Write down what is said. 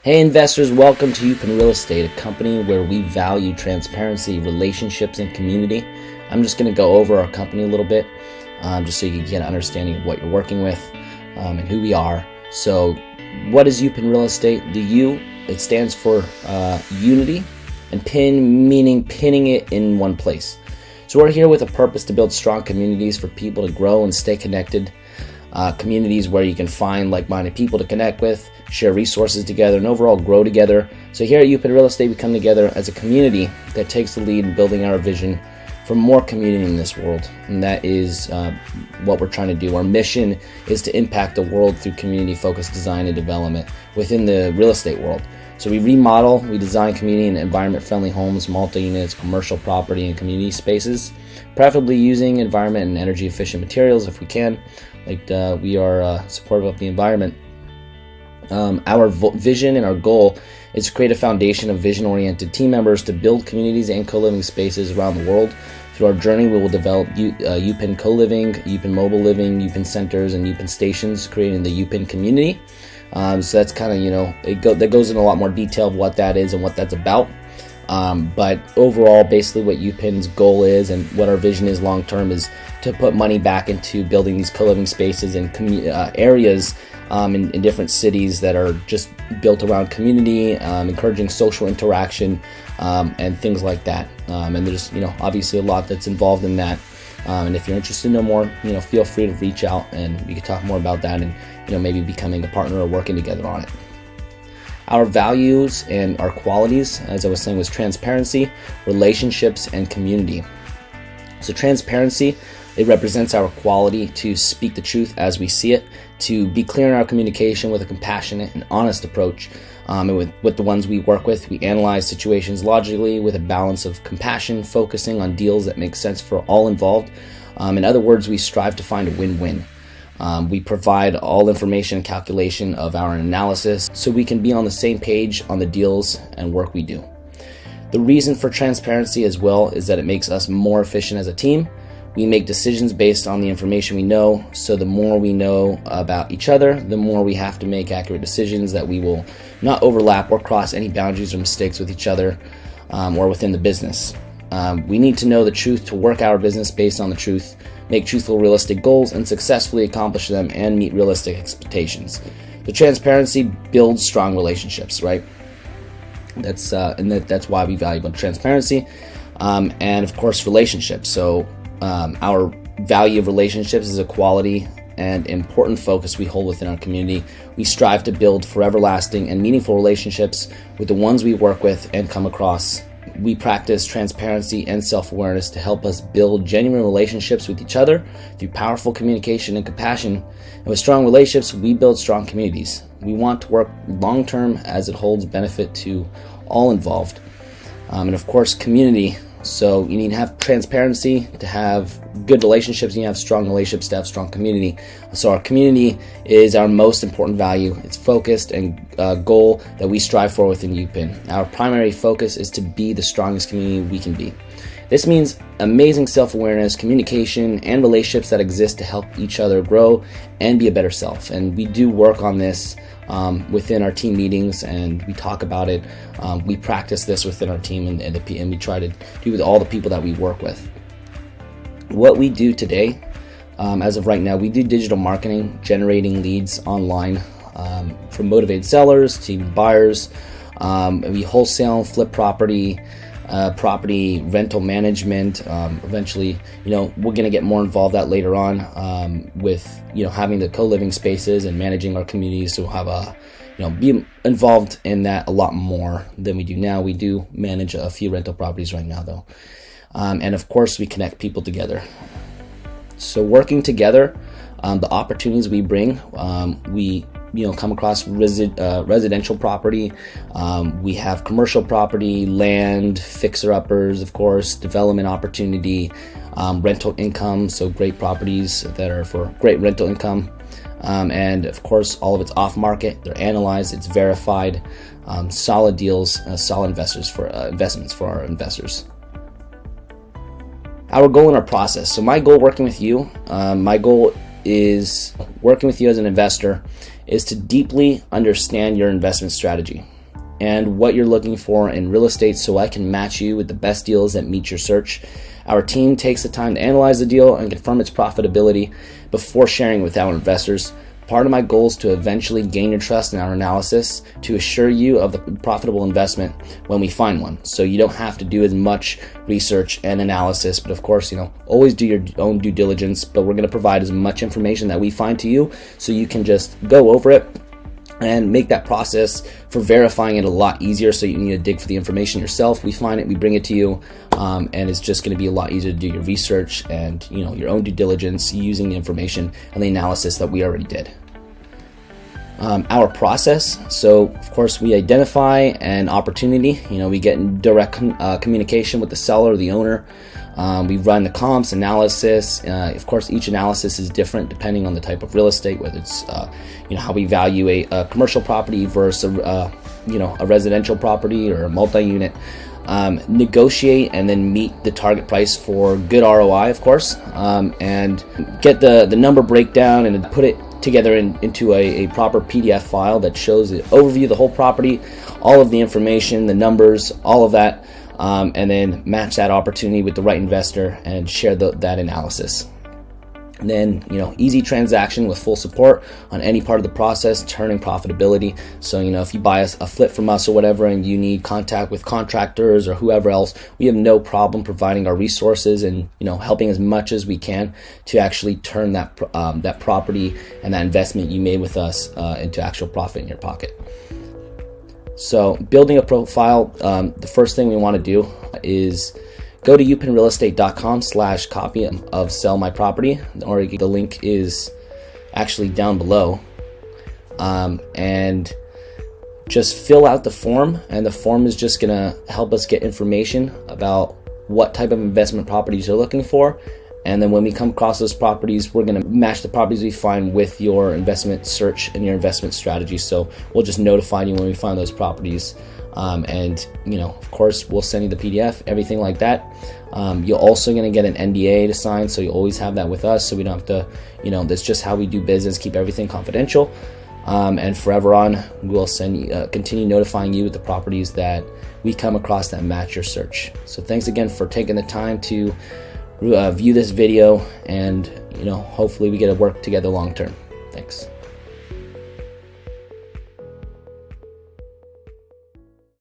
Hey investors, welcome to Upin Real Estate, a company where we value transparency, relationships, and community. I'm just going to go over our company a little bit, just so you can get an understanding of what you're working with and who we are. So what is Upin Real Estate? The U, it stands for unity, and pin meaning pinning it in one place. So we're here with a purpose to build strong communities for people to grow and stay connected. Communities where you can find like-minded people to connect with, share resources together, and overall grow together. So here at Upin Real Estate, we come together as a community that takes the lead in building our vision for more community in this world. And that is what we're trying to do. Our mission is to impact the world through community-focused design and development within the real estate world. So we remodel, we design community and environment-friendly homes, multi-units, commercial property, and community spaces, preferably using environment and energy-efficient materials if we can. We are supportive of the environment. Our vision and our goal is to create a foundation of vision-oriented team members to build communities and co-living spaces around the world. Through our journey, we will develop Upin co-living, Upin mobile living, Upin centers, and Upin stations, creating the Upin community. So that's kind of, that goes in a lot more detail of what that is and what that's about. But overall, basically what Upin's goal is and what our vision is long term is to put money back into building these co-living spaces and areas in different cities that are just built around community, encouraging social interaction, and things like that. And there's obviously a lot that's involved in that. And if you're interested to know more, feel free to reach out and we can talk more about that and maybe becoming a partner or working together on it. Our values and our qualities, as I was saying, was transparency, relationships, and community. So transparency, it represents our quality to speak the truth as we see it, to be clear in our communication with a compassionate and honest approach. And with the ones we work with, we analyze situations logically with a balance of compassion, focusing on deals that make sense for all involved. In other words, we strive to find a win-win. We provide all information and calculation of our analysis so we can be on the same page on the deals and work we do. The reason for transparency as well is that it makes us more efficient as a team. We make decisions based on the information we know, so the more we know about each other, the more we have to make accurate decisions that we will not overlap or cross any boundaries or mistakes with each other or within the business. We need to know the truth to work our business based on the truth, make truthful, realistic goals, and successfully accomplish them and meet realistic expectations. The transparency builds strong relationships, right? That's why we value transparency, and of course relationships. So our value of relationships is a quality and important focus we hold within our community. We strive to build forever lasting and meaningful relationships with the ones we work with and come across. We practice transparency and self-awareness to help us build genuine relationships with each other through powerful communication and compassion. And with strong relationships, we build strong communities. We want to work long-term as it holds benefit to all involved. And of course, community. So you need to have transparency to have good relationships, and you have strong relationships to have strong community. So our community is our most important value. It's focused and goal that we strive for within Upin. Our primary focus is to be the strongest community we can be. This means amazing self-awareness, communication, and relationships that exist to help each other grow and be a better self. And we do work on this within our team meetings, and we talk about it. We practice this within our team, and we try to do with all the people that we work with. What we do today, as of right now, we do digital marketing, generating leads online from motivated sellers to buyers. We wholesale, flip property rental management. Eventually, we're going to get more involved that later on with having the co-living spaces and managing our communities. So we'll have be involved in that a lot more than we do now. We do manage a few rental properties right now though. And of course we connect people together. So working together, the opportunities we bring, we come across residential property. We have commercial property, land, fixer-uppers, of course, development opportunity, rental income, so great properties that are for great rental income. And of course, all of it's off-market. They're analyzed, it's verified, solid deals, solid investments for our investors. Our goal in our process. So my goal working with you, my goal is working with you as an investor is to deeply understand your investment strategy. and what you're looking for in real estate so I can match you with the best deals that meet your search. Our team takes the time to analyze the deal and confirm its profitability before sharing with our investors. Part of my goal is to eventually gain your trust in our analysis to assure you of the profitable investment when we find one. So you don't have to do as much research and analysis, but of course, always do your own due diligence, but we're going to provide as much information that we find to you so you can just go over it and make that process for verifying it a lot easier. So you need to dig for the information yourself. We find it, we bring it to you, and it's just going to be a lot easier to do your research and your own due diligence using the information and the analysis that we already did. Our process, so of course we identify an opportunity. We get in direct communication with the seller or the owner. We run the comps analysis. Of course, each analysis is different depending on the type of real estate, whether it's how we evaluate a commercial property versus a residential property or a multi-unit. Negotiate and then meet the target price for good ROI, of course, and get the number breakdown and put it together into a proper PDF file that shows the overview of the whole property, all of the information, the numbers, all of that. And then match that opportunity with the right investor and share that analysis. And then, easy transaction with full support on any part of the process, turning profitability. So, if you buy a flip from us or whatever and you need contact with contractors or whoever else, we have no problem providing our resources and, helping as much as we can to actually turn that property and that investment you made with us into actual profit in your pocket. So building a profile, the first thing we want to do is go to upinrealestate.com/copy of sell my property, or the link is actually down below, and just fill out the form, and the form is just going to help us get information about what type of investment properties you're looking for. And then when we come across those properties, we're going to match the properties we find with your investment search and your investment strategy. So we'll just notify you when we find those properties. And of course, we'll send you the PDF, everything like that. You're also going to get an NDA to sign. So you always have that with us. So we don't have to, that's just how we do business, keep everything confidential. And forever on, we'll continue notifying you with the properties that we come across that match your search. So thanks again for taking the time to view this video, and hopefully we get to work together long term.